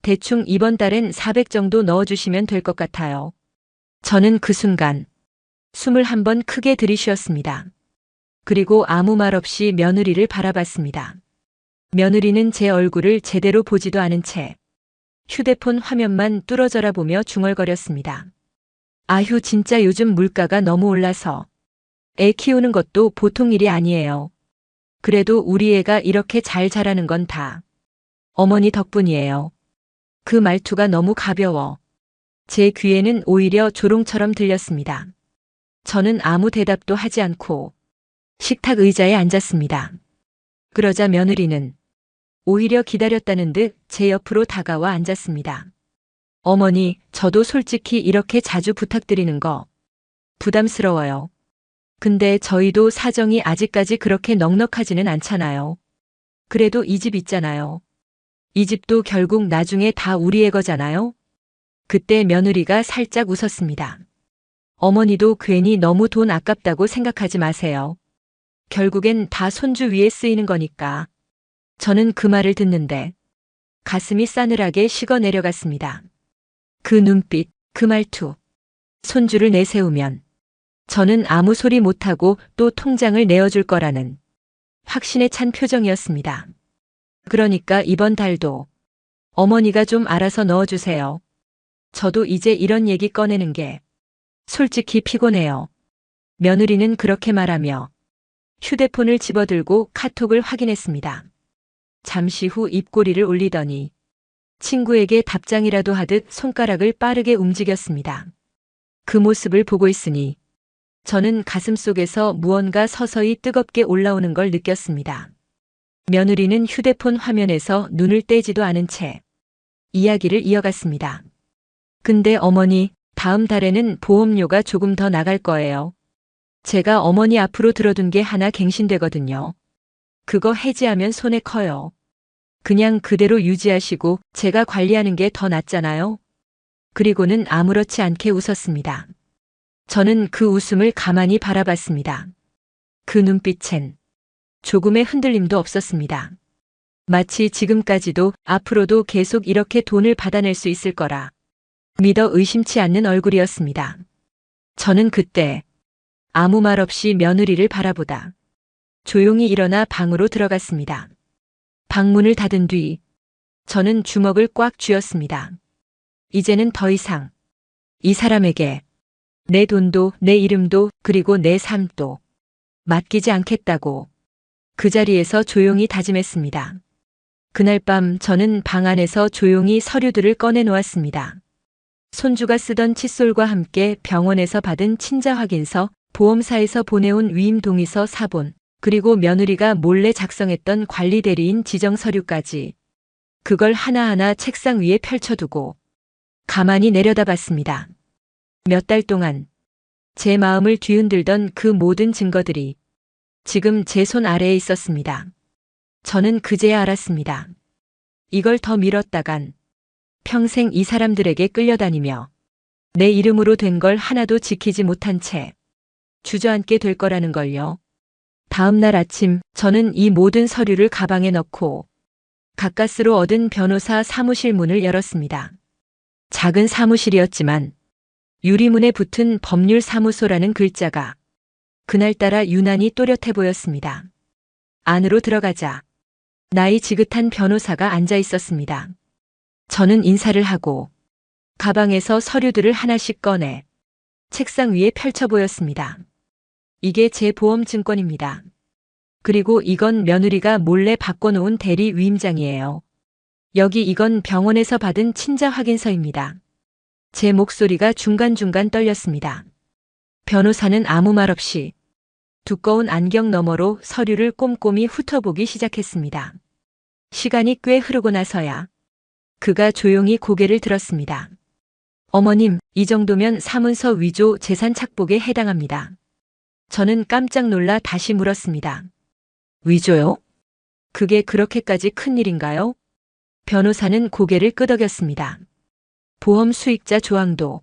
대충 이번 달엔 400 정도 넣어주시면 될 것 같아요. 저는 그 순간 숨을 한번 크게 들이쉬었습니다. 그리고 아무 말 없이 며느리를 바라봤습니다. 며느리는 제 얼굴을 제대로 보지도 않은 채 휴대폰 화면만 뚫어져라 보며 중얼거렸습니다. 아휴, 진짜 요즘 물가가 너무 올라서 애 키우는 것도 보통 일이 아니에요. 그래도 우리 애가 이렇게 잘 자라는 건 다 어머니 덕분이에요. 그 말투가 너무 가벼워 제 귀에는 오히려 조롱처럼 들렸습니다. 저는 아무 대답도 하지 않고 식탁 의자에 앉았습니다. 그러자 며느리는 오히려 기다렸다는 듯 제 옆으로 다가와 앉았습니다. 어머니, 저도 솔직히 이렇게 자주 부탁드리는 거 부담스러워요. 근데 저희도 사정이 아직까지 그렇게 넉넉하지는 않잖아요. 그래도 이 집 있잖아요. 이 집도 결국 나중에 다 우리의 거잖아요. 그때 며느리가 살짝 웃었습니다. 어머니도 괜히 너무 돈 아깝다고 생각하지 마세요. 결국엔 다 손주 위에 쓰이는 거니까. 저는 그 말을 듣는데 가슴이 싸늘하게 식어 내려갔습니다. 그 눈빛, 그 말투. 손주를 내세우면 저는 아무 소리 못하고 또 통장을 내어줄 거라는 확신에 찬 표정이었습니다. 그러니까 이번 달도 어머니가 좀 알아서 넣어주세요. 저도 이제 이런 얘기 꺼내는 게 솔직히 피곤해요. 며느리는 그렇게 말하며 휴대폰을 집어들고 카톡을 확인했습니다. 잠시 후 입꼬리를 올리더니 친구에게 답장이라도 하듯 손가락을 빠르게 움직였습니다. 그 모습을 보고 있으니 저는 가슴속에서 무언가 서서히 뜨겁게 올라오는 걸 느꼈습니다. 며느리는 휴대폰 화면에서 눈을 떼지도 않은 채 이야기를 이어갔습니다. 근데 어머니, 다음 달에는 보험료가 조금 더 나갈 거예요. 제가 어머니 앞으로 들어둔 게 하나 갱신되거든요. 그거 해지하면 손해 커요. 그냥 그대로 유지하시고 제가 관리하는 게 더 낫잖아요. 그리고는 아무렇지 않게 웃었습니다. 저는 그 웃음을 가만히 바라봤습니다. 그 눈빛엔 조금의 흔들림도 없었습니다. 마치 지금까지도 앞으로도 계속 이렇게 돈을 받아낼 수 있을 거라 믿어 의심치 않는 얼굴이었습니다. 저는 그때 아무 말 없이 며느리를 바라보다 조용히 일어나 방으로 들어갔습니다. 방문을 닫은 뒤 저는 주먹을 꽉 쥐었습니다. 이제는 더 이상 이 사람에게 내 돈도 내 이름도 그리고 내 삶도 맡기지 않겠다고 그 자리에서 조용히 다짐했습니다. 그날 밤 저는 방 안에서 조용히 서류들을 꺼내 놓았습니다. 손주가 쓰던 칫솔과 함께 병원에서 받은 친자 확인서, 보험사에서 보내온 위임 동의서 사본, 그리고 며느리가 몰래 작성했던 관리 대리인 지정 서류까지 그걸 하나하나 책상 위에 펼쳐두고 가만히 내려다봤습니다. 몇 달 동안 제 마음을 뒤흔들던 그 모든 증거들이 지금 제 손 아래에 있었습니다. 저는 그제야 알았습니다. 이걸 더 미뤘다간 평생 이 사람들에게 끌려다니며 내 이름으로 된 걸 하나도 지키지 못한 채 주저앉게 될 거라는 걸요. 다음 날 아침 저는 이 모든 서류를 가방에 넣고 가까스로 얻은 변호사 사무실 문을 열었습니다. 작은 사무실이었지만 유리문에 붙은 법률사무소라는 글자가 그날따라 유난히 또렷해 보였습니다. 안으로 들어가자 나이 지긋한 변호사가 앉아 있었습니다. 저는 인사를 하고 가방에서 서류들을 하나씩 꺼내 책상 위에 펼쳐 보였습니다. 이게 제 보험증권입니다. 그리고 이건 며느리가 몰래 바꿔놓은 대리 위임장이에요. 여기 이건 병원에서 받은 친자 확인서입니다. 제 목소리가 중간중간 떨렸습니다. 변호사는 아무 말 없이 두꺼운 안경 너머로 서류를 꼼꼼히 훑어보기 시작했습니다. 시간이 꽤 흐르고 나서야 그가 조용히 고개를 들었습니다. 어머님, 이 정도면 사문서 위조 재산 착복에 해당합니다. 저는 깜짝 놀라 다시 물었습니다. 위조요? 그게 그렇게까지 큰 일인가요? 변호사는 고개를 끄덕였습니다. 보험 수익자 조항도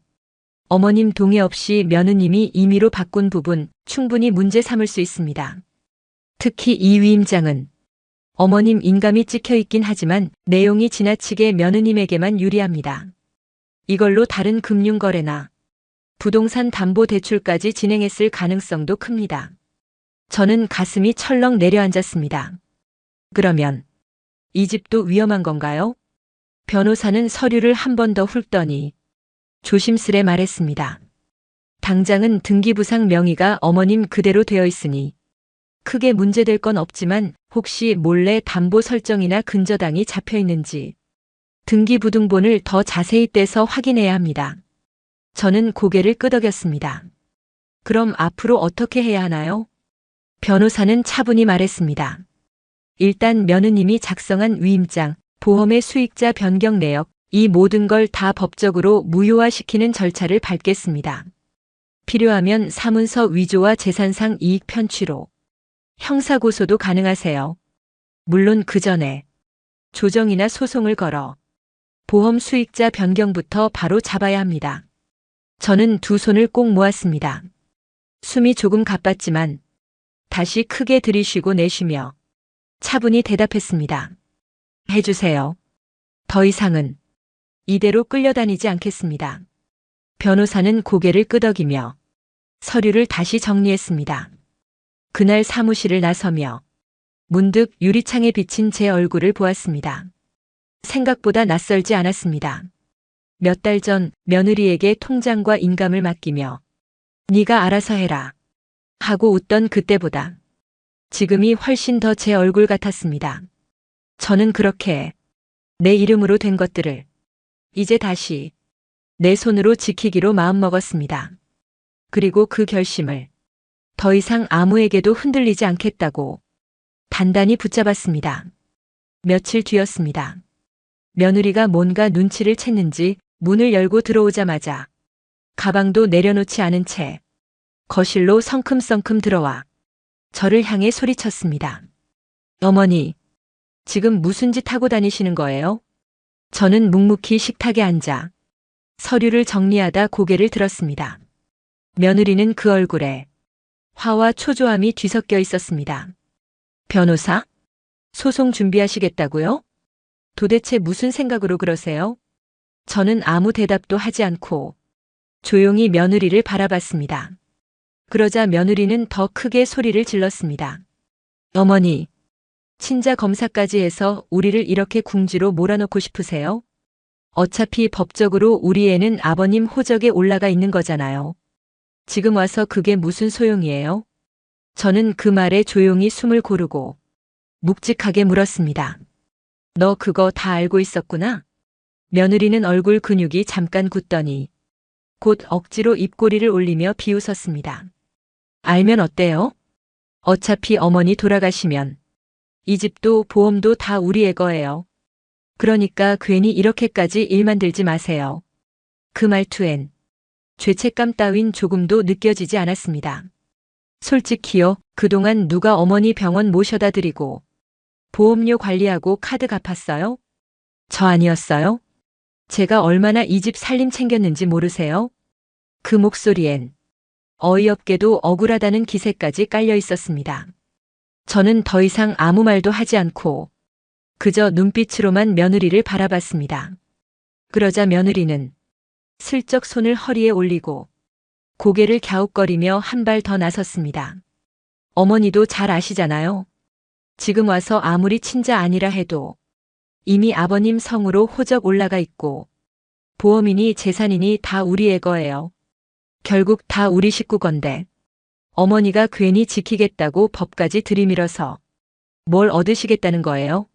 어머님 동의 없이 며느님이 임의로 바꾼 부분 충분히 문제 삼을 수 있습니다. 특히 이 위임장은 어머님 인감이 찍혀 있긴 하지만 내용이 지나치게 며느님에게만 유리합니다. 이걸로 다른 금융거래나 부동산 담보대출까지 진행했을 가능성도 큽니다. 저는 가슴이 철렁 내려앉았습니다. 그러면 이 집도 위험한 건가요? 변호사는 서류를 한 번 더 훑더니 조심스레 말했습니다. 당장은 등기부상 명의가 어머님 그대로 되어 있으니 크게 문제될 건 없지만 혹시 몰래 담보 설정이나 근저당이 잡혀 있는지 등기부등본을 더 자세히 떼서 확인해야 합니다. 저는 고개를 끄덕였습니다. 그럼 앞으로 어떻게 해야 하나요? 변호사는 차분히 말했습니다. 일단 며느님이 작성한 위임장, 보험의 수익자 변경 내역, 이 모든 걸 다 법적으로 무효화시키는 절차를 밟겠습니다. 필요하면 사문서 위조와 재산상 이익 편취로 형사고소도 가능하세요. 물론 그 전에 조정이나 소송을 걸어 보험 수익자 변경부터 바로 잡아야 합니다. 저는 두 손을 꼭 모았습니다. 숨이 조금 가빴지만 다시 크게 들이쉬고 내쉬며 차분히 대답했습니다. 해주세요. 더 이상은 이대로 끌려다니지 않겠습니다. 변호사는 고개를 끄덕이며 서류를 다시 정리했습니다. 그날 사무실을 나서며 문득 유리창에 비친 제 얼굴을 보았습니다. 생각보다 낯설지 않았습니다. 몇 달 전 며느리에게 통장과 인감을 맡기며 네가 알아서 해라 하고 웃던 그때보다 지금이 훨씬 더 제 얼굴 같았습니다. 저는 그렇게 내 이름으로 된 것들을 이제 다시 내 손으로 지키기로 마음먹었습니다. 그리고 그 결심을 더 이상 아무에게도 흔들리지 않겠다고 단단히 붙잡았습니다. 며칠 뒤였습니다. 며느리가 뭔가 눈치를 챘는지 문을 열고 들어오자마자 가방도 내려놓지 않은 채 거실로 성큼성큼 들어와 저를 향해 소리쳤습니다. 어머니, 지금 무슨 짓 하고 다니시는 거예요? 저는 묵묵히 식탁에 앉아 서류를 정리하다 고개를 들었습니다. 며느리는 그 얼굴에 화와 초조함이 뒤섞여 있었습니다. 변호사? 소송 준비하시겠다고요? 도대체 무슨 생각으로 그러세요? 저는 아무 대답도 하지 않고 조용히 며느리를 바라봤습니다. 그러자 며느리는 더 크게 소리를 질렀습니다. 어머니, 친자 검사까지 해서 우리를 이렇게 궁지로 몰아넣고 싶으세요? 어차피 법적으로 우리 애는 아버님 호적에 올라가 있는 거잖아요. 지금 와서 그게 무슨 소용이에요? 저는 그 말에 조용히 숨을 고르고 묵직하게 물었습니다. 너 그거 다 알고 있었구나? 며느리는 얼굴 근육이 잠깐 굳더니 곧 억지로 입꼬리를 올리며 비웃었습니다. 알면 어때요? 어차피 어머니 돌아가시면 이 집도 보험도 다 우리 애 거예요. 그러니까 괜히 이렇게까지 일 만들지 마세요. 그 말투엔 죄책감 따윈 조금도 느껴지지 않았습니다. 솔직히요, 그동안 누가 어머니 병원 모셔다 드리고 보험료 관리하고 카드 갚았어요? 저 아니었어요? 제가 얼마나 이 집 살림 챙겼는지 모르세요? 그 목소리엔 어이없게도 억울하다는 기세까지 깔려 있었습니다. 저는 더 이상 아무 말도 하지 않고 그저 눈빛으로만 며느리를 바라봤습니다. 그러자 며느리는 슬쩍 손을 허리에 올리고 고개를 갸웃거리며 한 발 더 나섰습니다. 어머니도 잘 아시잖아요. 지금 와서 아무리 친자 아니라 해도 이미 아버님 성으로 호적 올라가 있고 보험이니 재산이니 다 우리 애 거예요. 결국 다 우리 식구 건데 어머니가 괜히 지키겠다고 법까지 들이밀어서 뭘 얻으시겠다는 거예요?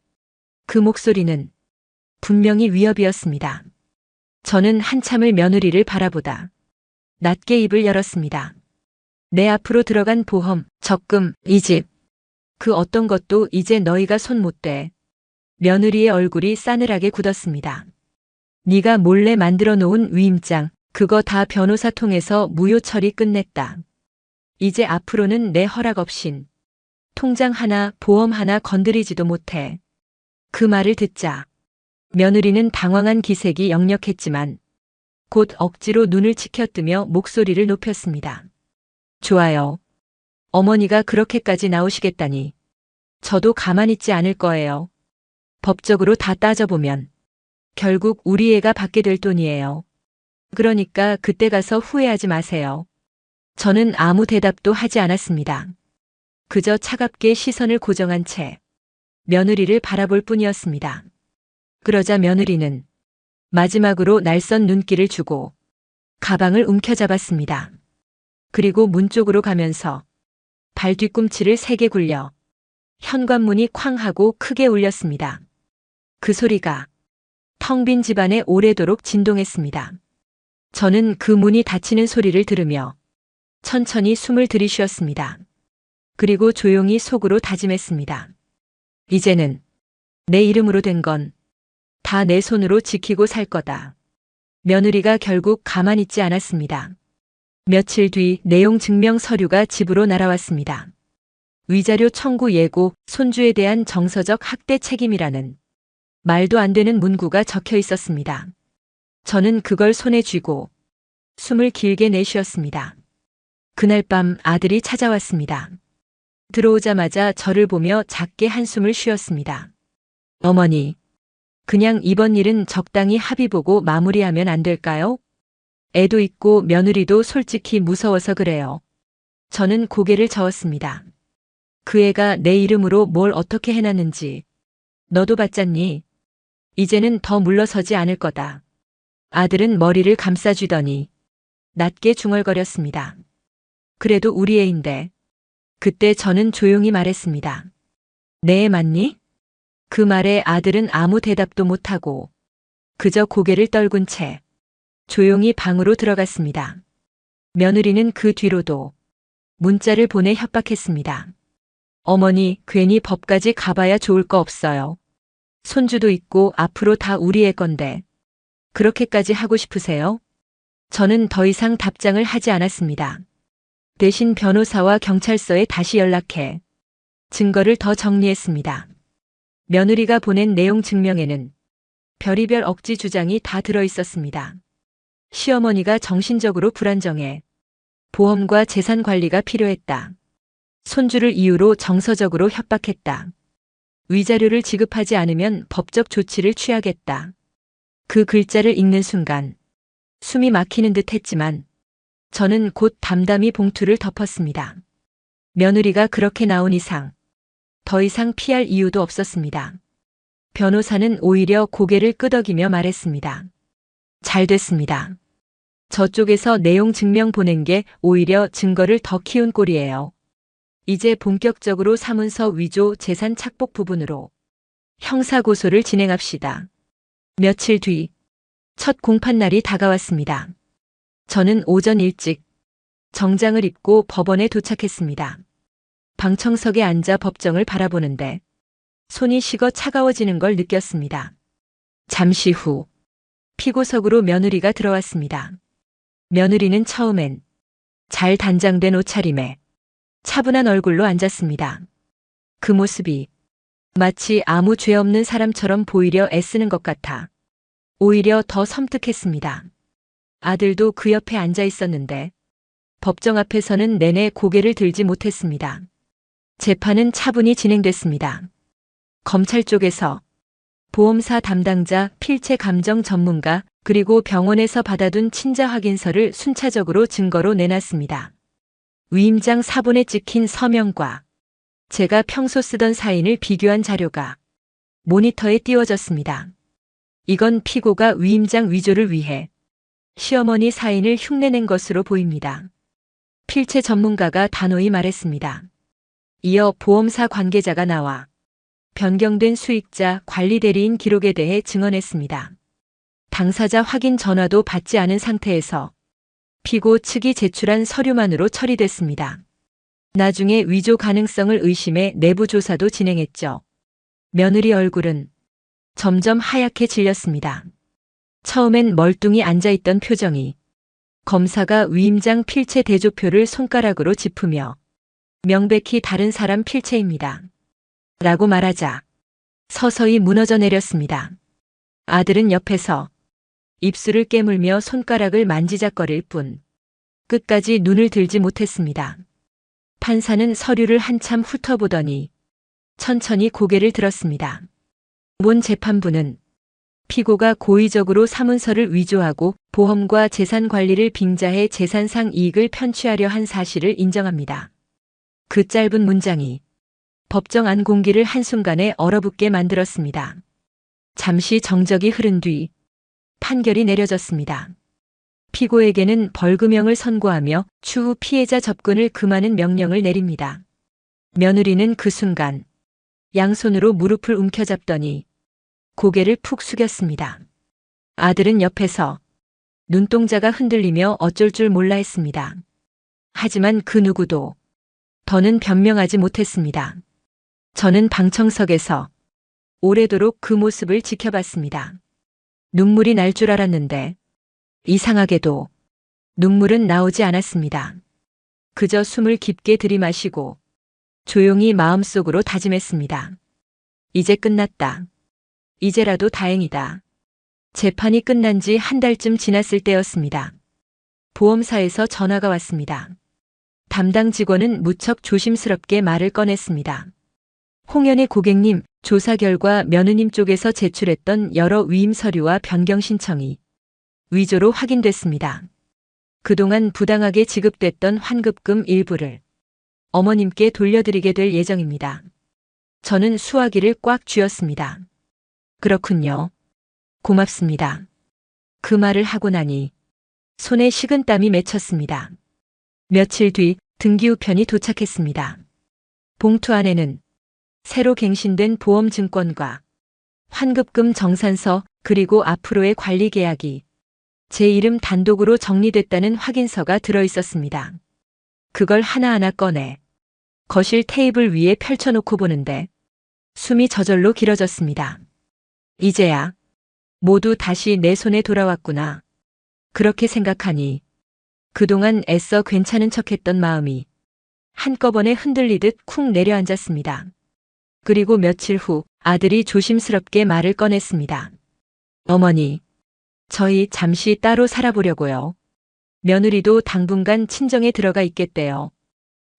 그 목소리는 분명히 위협이었습니다. 저는 한참을 며느리를 바라보다 낮게 입을 열었습니다. 내 앞으로 들어간 보험, 적금, 이 집, 그 어떤 것도 이제 너희가 손 못 대. 며느리의 얼굴이 싸늘하게 굳었습니다. 네가 몰래 만들어 놓은 위임장, 그거 다 변호사 통해서 무효 처리 끝냈다. 이제 앞으로는 내 허락 없인 통장 하나, 보험 하나 건드리지도 못해. 그 말을 듣자 며느리는 당황한 기색이 역력했지만 곧 억지로 눈을 치켜뜨며 목소리를 높였습니다. 좋아요. 어머니가 그렇게까지 나오시겠다니 저도 가만히 있지 않을 거예요. 법적으로 다 따져보면 결국 우리 애가 받게 될 돈이에요. 그러니까 그때 가서 후회하지 마세요. 저는 아무 대답도 하지 않았습니다. 그저 차갑게 시선을 고정한 채 며느리를 바라볼 뿐이었습니다. 그러자 며느리는 마지막으로 날선 눈길을 주고 가방을 움켜잡았습니다. 그리고 문 쪽으로 가면서 발 뒤꿈치를 세게 굴려 현관문이 쾅 하고 크게 울렸습니다. 그 소리가 텅 빈 집안에 오래도록 진동했습니다. 저는 그 문이 닫히는 소리를 들으며 천천히 숨을 들이쉬었습니다. 그리고 조용히 속으로 다짐했습니다. 이제는 내 이름으로 된 건 다 내 손으로 지키고 살 거다. 며느리가 결국 가만히 있지 않았습니다. 며칠 뒤 내용 증명 서류가 집으로 날아왔습니다. 위자료 청구 예고, 손주에 대한 정서적 학대 책임이라는 말도 안 되는 문구가 적혀 있었습니다. 저는 그걸 손에 쥐고 숨을 길게 내쉬었습니다. 그날 밤 아들이 찾아왔습니다. 들어오자마자 저를 보며 작게 한숨을 쉬었습니다. 어머니, 그냥 이번 일은 적당히 합의 보고 마무리하면 안 될까요? 애도 있고 며느리도 솔직히 무서워서 그래요. 저는 고개를 저었습니다. 그 애가 내 이름으로 뭘 어떻게 해놨는지 너도 봤잖니? 이제는 더 물러서지 않을 거다. 아들은 머리를 감싸주더니 낮게 중얼거렸습니다. 그래도 우리 애인데. 그때 저는 조용히 말했습니다. 내 애 맞니? 그 말에 아들은 아무 대답도 못하고 그저 고개를 떨군 채 조용히 방으로 들어갔습니다. 며느리는 그 뒤로도 문자를 보내 협박했습니다. 어머니, 괜히 법까지 가봐야 좋을 거 없어요. 손주도 있고 앞으로 다 우리의 건데. 그렇게까지 하고 싶으세요? 저는 더 이상 답장을 하지 않았습니다. 대신 변호사와 경찰서에 다시 연락해 증거를 더 정리했습니다. 며느리가 보낸 내용 증명에는 별의별 억지 주장이 다 들어 있었습니다. 시어머니가 정신적으로 불안정해 보험과 재산 관리가 필요했다. 손주를 이유로 정서적으로 협박했다. 위자료를 지급하지 않으면 법적 조치를 취하겠다. 그 글자를 읽는 순간 숨이 막히는 듯 했지만 저는 곧 담담히 봉투를 덮었습니다. 며느리가 그렇게 나온 이상 더 이상 피할 이유도 없었습니다. 변호사는 오히려 고개를 끄덕이며 말했습니다. 잘 됐습니다. 저쪽에서 내용 증명 보낸 게 오히려 증거를 더 키운 꼴이에요. 이제 본격적으로 사문서 위조 재산 착복 부분으로 형사고소를 진행합시다. 며칠 뒤 첫 공판날이 다가왔습니다. 저는 오전 일찍 정장을 입고 법원에 도착했습니다. 방청석에 앉아 법정을 바라보는데 손이 식어 차가워지는 걸 느꼈습니다. 잠시 후 피고석으로 며느리가 들어왔습니다. 며느리는 처음엔 잘 단장된 옷차림에 차분한 얼굴로 앉았습니다. 그 모습이 마치 아무 죄 없는 사람처럼 보이려 애쓰는 것 같아 오히려 더 섬뜩했습니다. 아들도 그 옆에 앉아 있었는데 법정 앞에서는 내내 고개를 들지 못했습니다. 재판은 차분히 진행됐습니다. 검찰 쪽에서 보험사 담당자, 필체 감정 전문가, 그리고 병원에서 받아둔 친자 확인서를 순차적으로 증거로 내놨습니다. 위임장 사본에 찍힌 서명과 제가 평소 쓰던 사인을 비교한 자료가 모니터에 띄워졌습니다. 이건 피고가 위임장 위조를 위해 시어머니 사인을 흉내낸 것으로 보입니다. 필체 전문가가 단호히 말했습니다. 이어 보험사 관계자가 나와 변경된 수익자 관리 대리인 기록에 대해 증언했습니다. 당사자 확인 전화도 받지 않은 상태에서 피고 측이 제출한 서류만으로 처리됐습니다. 나중에 위조 가능성을 의심해 내부 조사도 진행했죠. 며느리 얼굴은 점점 하얗게 질렸습니다. 처음엔 멀뚱히 앉아있던 표정이 검사가 위임장 필체 대조표를 손가락으로 짚으며 명백히 다른 사람 필체입니다. 라고 말하자 서서히 무너져 내렸습니다. 아들은 옆에서 입술을 깨물며 손가락을 만지작거릴 뿐 끝까지 눈을 들지 못했습니다. 판사는 서류를 한참 훑어보더니 천천히 고개를 들었습니다. 본 재판부는 피고가 고의적으로 사문서를 위조하고 보험과 재산 관리를 빙자해 재산상 이익을 편취하려 한 사실을 인정합니다. 그 짧은 문장이 법정 안 공기를 한순간에 얼어붙게 만들었습니다. 잠시 정적이 흐른 뒤 판결이 내려졌습니다. 피고에게는 벌금형을 선고하며 추후 피해자 접근을 금하는 명령을 내립니다. 며느리는 그 순간 양손으로 무릎을 움켜잡더니 고개를 푹 숙였습니다. 아들은 옆에서 눈동자가 흔들리며 어쩔 줄 몰라 했습니다. 하지만 그 누구도 더는 변명하지 못했습니다. 저는 방청석에서 오래도록 그 모습을 지켜봤습니다. 눈물이 날 줄 알았는데 이상하게도 눈물은 나오지 않았습니다. 그저 숨을 깊게 들이마시고 조용히 마음속으로 다짐했습니다. 이제 끝났다. 이제라도 다행이다. 재판이 끝난 지 한 달쯤 지났을 때였습니다. 보험사에서 전화가 왔습니다. 담당 직원은 무척 조심스럽게 말을 꺼냈습니다. 홍현의 고객님, 조사 결과 며느님 쪽에서 제출했던 여러 위임 서류와 변경 신청이 위조로 확인됐습니다. 그동안 부당하게 지급됐던 환급금 일부를 어머님께 돌려드리게 될 예정입니다. 저는 수화기를 꽉 쥐었습니다. 그렇군요. 고맙습니다. 그 말을 하고 나니 손에 식은땀이 맺혔습니다. 며칠 뒤 등기우편이 도착했습니다. 봉투 안에는 새로 갱신된 보험증권과 환급금 정산서 그리고 앞으로의 관리 계약이 제 이름 단독으로 정리됐다는 확인서가 들어 있었습니다. 그걸 하나하나 꺼내 거실 테이블 위에 펼쳐놓고 보는데 숨이 저절로 길어졌습니다. 이제야 모두 다시 내 손에 돌아왔구나. 그렇게 생각하니 그동안 애써 괜찮은 척했던 마음이 한꺼번에 흔들리듯 쿵 내려앉았습니다. 그리고 며칠 후 아들이 조심스럽게 말을 꺼냈습니다. 어머니, 저희 잠시 따로 살아보려고요. 며느리도 당분간 친정에 들어가 있겠대요.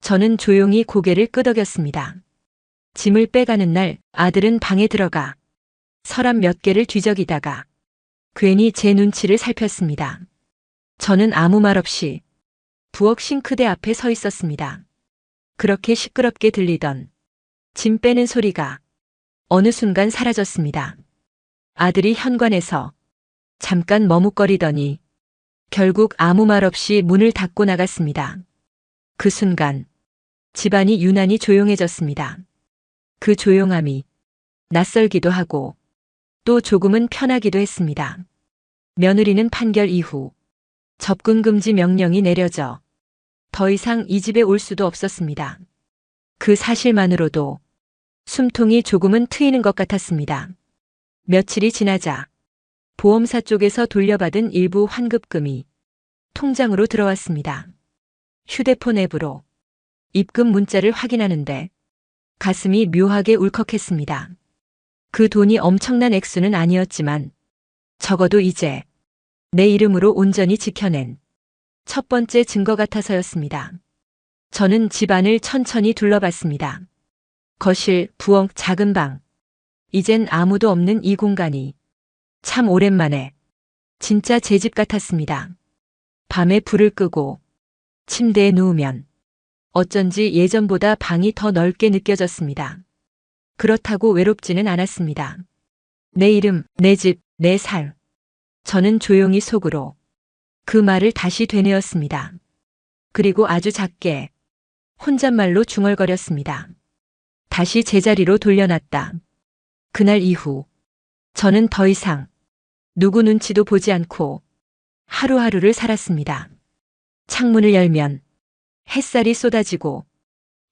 저는 조용히 고개를 끄덕였습니다. 짐을 빼가는 날 아들은 방에 들어가 서랍 몇 개를 뒤적이다가 괜히 제 눈치를 살폈습니다. 저는 아무 말 없이 부엌 싱크대 앞에 서 있었습니다. 그렇게 시끄럽게 들리던 짐 빼는 소리가 어느 순간 사라졌습니다. 아들이 현관에서 잠깐 머뭇거리더니 결국 아무 말 없이 문을 닫고 나갔습니다. 그 순간 집안이 유난히 조용해졌습니다. 그 조용함이 낯설기도 하고 또 조금은 편하기도 했습니다. 며느리는 판결 이후 접근 금지 명령이 내려져 더 이상 이 집에 올 수도 없었습니다. 그 사실만으로도 숨통이 조금은 트이는 것 같았습니다. 며칠이 지나자 보험사 쪽에서 돌려받은 일부 환급금이 통장으로 들어왔습니다. 휴대폰 앱으로 입금 문자를 확인하는데 가슴이 묘하게 울컥했습니다. 그 돈이 엄청난 액수는 아니었지만 적어도 이제 내 이름으로 온전히 지켜낸 첫 번째 증거 같아서였습니다. 저는 집안을 천천히 둘러봤습니다. 거실, 부엌, 작은 방. 이젠 아무도 없는 이 공간이 참 오랜만에 진짜 제 집 같았습니다. 밤에 불을 끄고 침대에 누우면 어쩐지 예전보다 방이 더 넓게 느껴졌습니다. 그렇다고 외롭지는 않았습니다. 내 이름, 내 집, 내 삶. 저는 조용히 속으로 그 말을 다시 되뇌었습니다. 그리고 아주 작게 혼잣말로 중얼거렸습니다. 다시 제자리로 돌려놨다. 그날 이후 저는 더 이상 누구 눈치도 보지 않고 하루하루를 살았습니다. 창문을 열면 햇살이 쏟아지고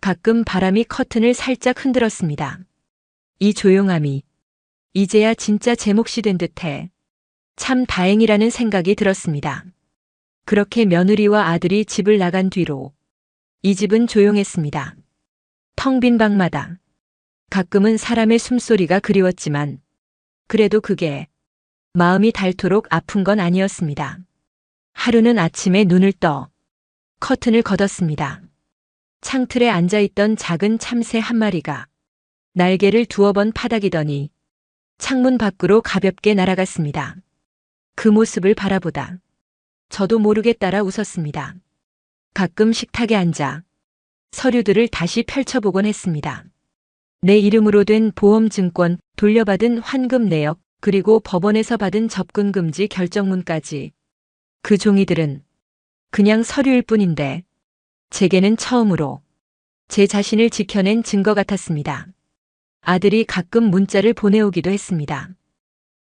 가끔 바람이 커튼을 살짝 흔들었습니다. 이 조용함이 이제야 진짜 제 몫이 된 듯해 참 다행이라는 생각이 들었습니다. 그렇게 며느리와 아들이 집을 나간 뒤로 이 집은 조용했습니다. 텅 빈 방마다 가끔은 사람의 숨소리가 그리웠지만 그래도 그게 마음이 닳도록 아픈 건 아니었습니다. 하루는 아침에 눈을 떠 커튼을 걷었습니다. 창틀에 앉아있던 작은 참새 한 마리가 날개를 두어 번 파닥이더니 창문 밖으로 가볍게 날아갔습니다. 그 모습을 바라보다 저도 모르게 따라 웃었습니다. 가끔 식탁에 앉아 서류들을 다시 펼쳐보곤 했습니다. 내 이름으로 된 보험증권, 돌려받은 환급 내역, 그리고 법원에서 받은 접근금지 결정문까지. 그 종이들은 그냥 서류일 뿐인데 제게는 처음으로 제 자신을 지켜낸 증거 같았습니다. 아들이 가끔 문자를 보내오기도 했습니다.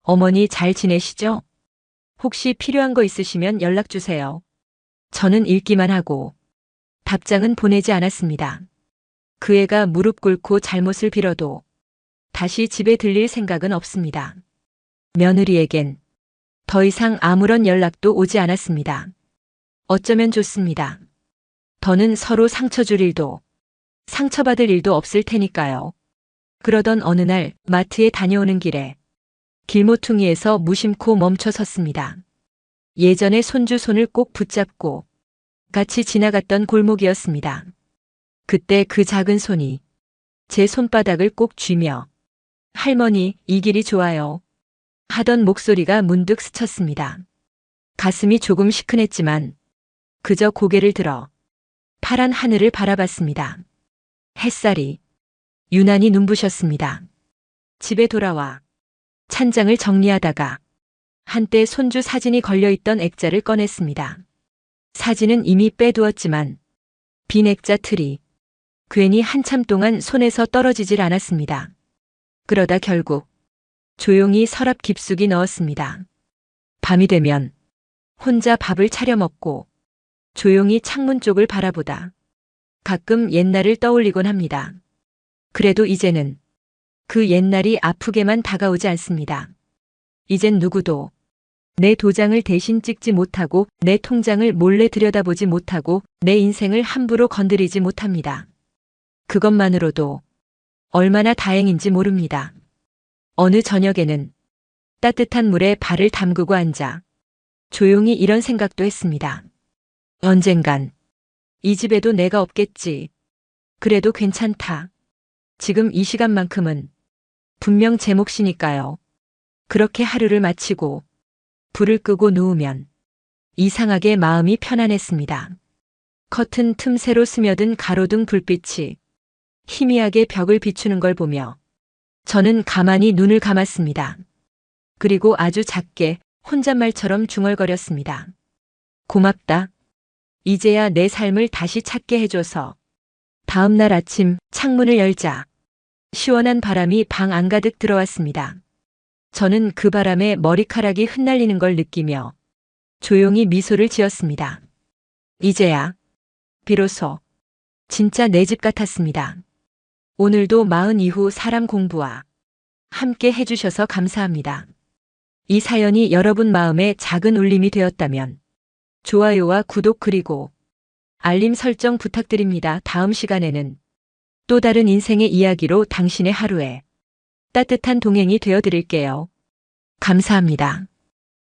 어머니 잘 지내시죠? 혹시 필요한 거 있으시면 연락 주세요. 저는 읽기만 하고 답장은 보내지 않았습니다. 그 애가 무릎 꿇고 잘못을 빌어도 다시 집에 들릴 생각은 없습니다. 며느리에겐 더 이상 아무런 연락도 오지 않았습니다. 어쩌면 좋습니다. 더는 서로 상처 줄 일도 상처받을 일도 없을 테니까요. 그러던 어느 날 마트에 다녀오는 길에 길모퉁이에서 무심코 멈춰 섰습니다. 예전에 손주 손을 꼭 붙잡고 같이 지나갔던 골목이었습니다. 그때 그 작은 손이 제 손바닥을 꼭 쥐며 할머니, 이 길이 좋아요. 하던 목소리가 문득 스쳤습니다. 가슴이 조금 시큰했지만 그저 고개를 들어 파란 하늘을 바라봤습니다. 햇살이 유난히 눈부셨습니다. 집에 돌아와 찬장을 정리하다가 한때 손주 사진이 걸려있던 액자를 꺼냈습니다. 사진은 이미 빼두었지만 빈 액자 틀이 괜히 한참 동안 손에서 떨어지질 않았습니다. 그러다 결국 조용히 서랍 깊숙이 넣었습니다. 밤이 되면 혼자 밥을 차려 먹고 조용히 창문 쪽을 바라보다 가끔 옛날을 떠올리곤 합니다. 그래도 이제는 그 옛날이 아프게만 다가오지 않습니다. 이젠 누구도 내 도장을 대신 찍지 못하고 내 통장을 몰래 들여다보지 못하고 내 인생을 함부로 건드리지 못합니다. 그것만으로도 얼마나 다행인지 모릅니다. 어느 저녁에는 따뜻한 물에 발을 담그고 앉아 조용히 이런 생각도 했습니다. 언젠간 이 집에도 내가 없겠지. 그래도 괜찮다. 지금 이 시간만큼은 분명 제 몫이니까요. 그렇게 하루를 마치고 불을 끄고 누우면 이상하게 마음이 편안했습니다. 커튼 틈새로 스며든 가로등 불빛이 희미하게 벽을 비추는 걸 보며 저는 가만히 눈을 감았습니다. 그리고 아주 작게 혼잣말처럼 중얼거렸습니다. 고맙다. 이제야 내 삶을 다시 찾게 해줘서. 다음 날 아침 창문을 열자 시원한 바람이 방 안가득 들어왔습니다. 저는 그 바람에 머리카락이 흩날리는 걸 느끼며 조용히 미소를 지었습니다. 이제야 비로소 진짜 내 집 같았습니다. 오늘도 마흔 이후 사람 공부와 함께 해주셔서 감사합니다. 이 사연이 여러분 마음에 작은 울림이 되었다면 좋아요와 구독 그리고 알림 설정 부탁드립니다. 다음 시간에는 또 다른 인생의 이야기로 당신의 하루에 따뜻한 동행이 되어 드릴게요. 감사합니다.